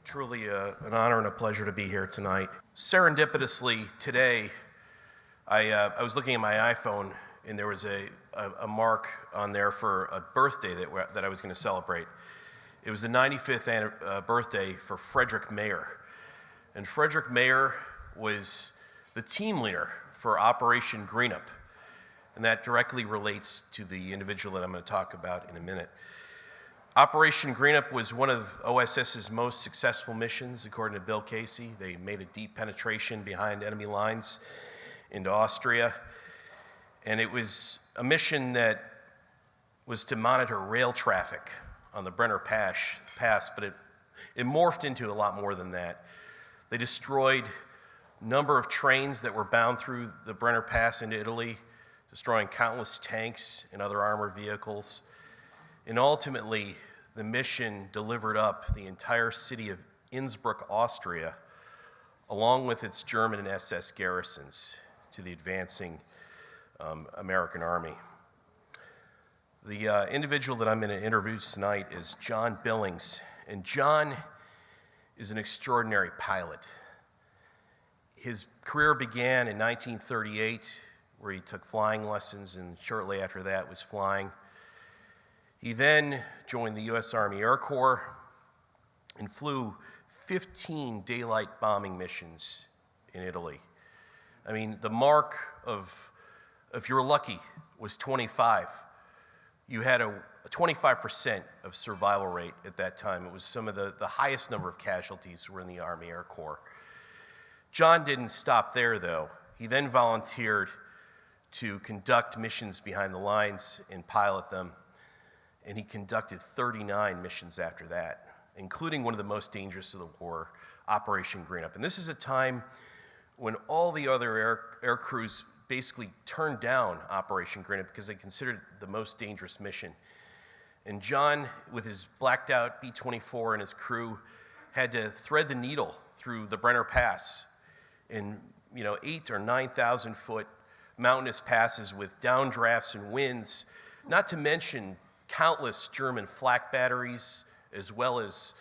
Truly an honor and a pleasure to be here tonight. Serendipitously, today, I was looking at my iPhone, and there was a mark on there for a birthday that I was going to celebrate. It was the 95th birthday for Frederick Mayer. And Frederick Mayer was the team leader for Operation Greenup. And that directly relates to the individual that I'm going to talk about in a minute. Operation Greenup was one of OSS's most successful missions, according to Bill Casey. They made a deep penetration behind enemy lines into Austria. And it was a mission that was to monitor rail traffic on the Brenner Pass, but it morphed into a lot more than that. They destroyed a number of trains that were bound through the Brenner Pass into Italy, destroying countless tanks and other armored vehicles. And ultimately, the mission delivered up the entire city of Innsbruck, Austria, along with its German and SS garrisons to the advancing American army. The individual that I'm going to introduce tonight is John Billings, and John is an extraordinary pilot. His career began in 1938, where he took flying lessons, and shortly after that was flying. He then joined the U.S. Army Air Corps and flew 15 daylight bombing missions in Italy. I mean, the mark of, if you were lucky, was 25. You had a 25% of survival rate at that time. It was some of the highest number of casualties were in the Army Air Corps. John didn't stop there, though. He then volunteered to conduct missions behind the lines and pilot them. And he conducted 39 missions after that, including one of the most dangerous of the war, Operation Greenup. And this is a time when all the other air crews basically turned down Operation Greenup because they considered it the most dangerous mission. And John, with his blacked out B-24 and his crew, had to thread the needle through the Brenner Pass in 8,000 or 9,000 foot mountainous passes with downdrafts and winds, not to mention countless German flak batteries, as well as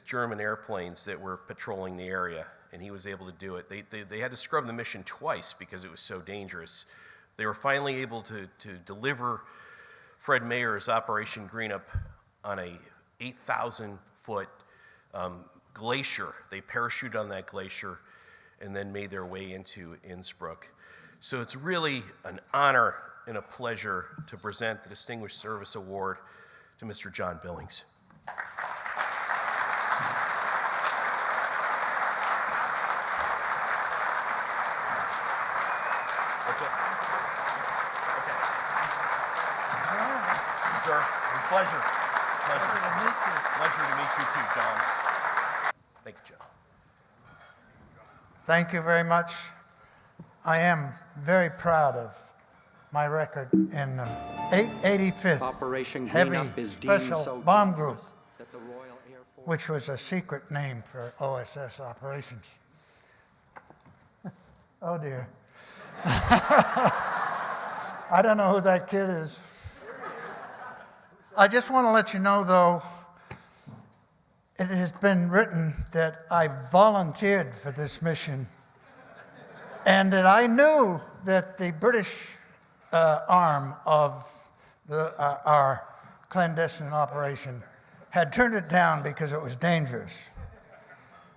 German airplanes that were patrolling the area, and he was able to do it. They had to scrub the mission twice because it was so dangerous. They were finally able to deliver Fred Mayer's Operation Greenup on a 8,000-foot glacier. They parachuted on that glacier and then made their way into Innsbruck. So it's really an honor and a pleasure to present the Distinguished Service Award to Mr. John Billings. What's up? Okay. Sir, pleasure. Pleasure to meet you too, John. Thank you, John. Thank you very much. I am very proud of my record in the 85th Operation Heavy Greenup is Special deemed so Bomb Group, that the Royal Air Force, which was a secret name for OSS operations. Oh dear. I don't know who that kid is. I just want to let you know, though, it has been written that I volunteered for this mission and that I knew that the British arm of our clandestine operation had turned it down because it was dangerous.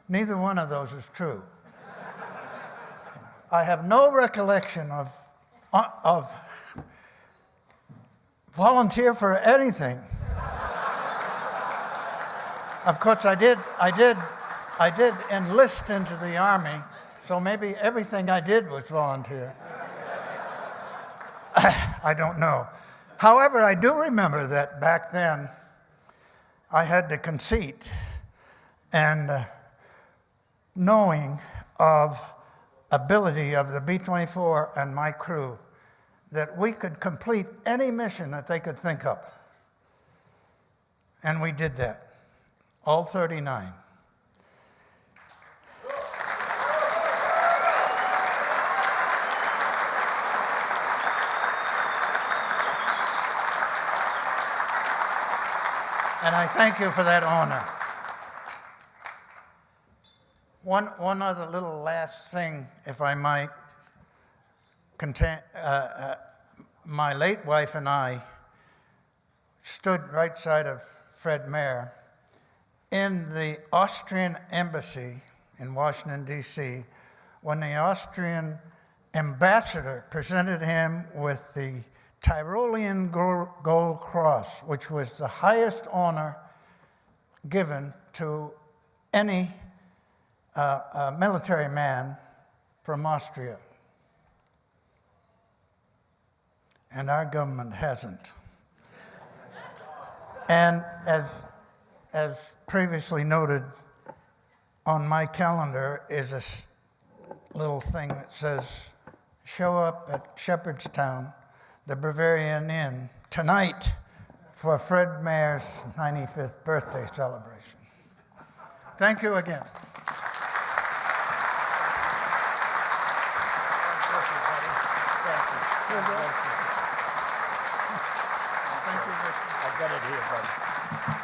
Neither one of those is true. I have no recollection of volunteer for anything. Of course, I did enlist into the Army, so maybe everything I did was volunteer. I don't know. However, I do remember that back then I had the conceit and knowing of ability of the B-24 and my crew that we could complete any mission that they could think of. And we did that, all 39. And I thank you for that honor. One other little last thing, if I might. My late wife and I stood right side of Fred Mayer in the Austrian embassy in Washington, D.C., when the Austrian ambassador presented him with the Tyrolean Gold Cross, which was the highest honor given to any military man from Austria. And our government hasn't. And as previously noted, on my calendar is a little thing that says, show up at Shepherdstown, the Bavarian Inn, tonight for Fred Mayer's 95th birthday celebration. Thank you again. I've got it here, buddy.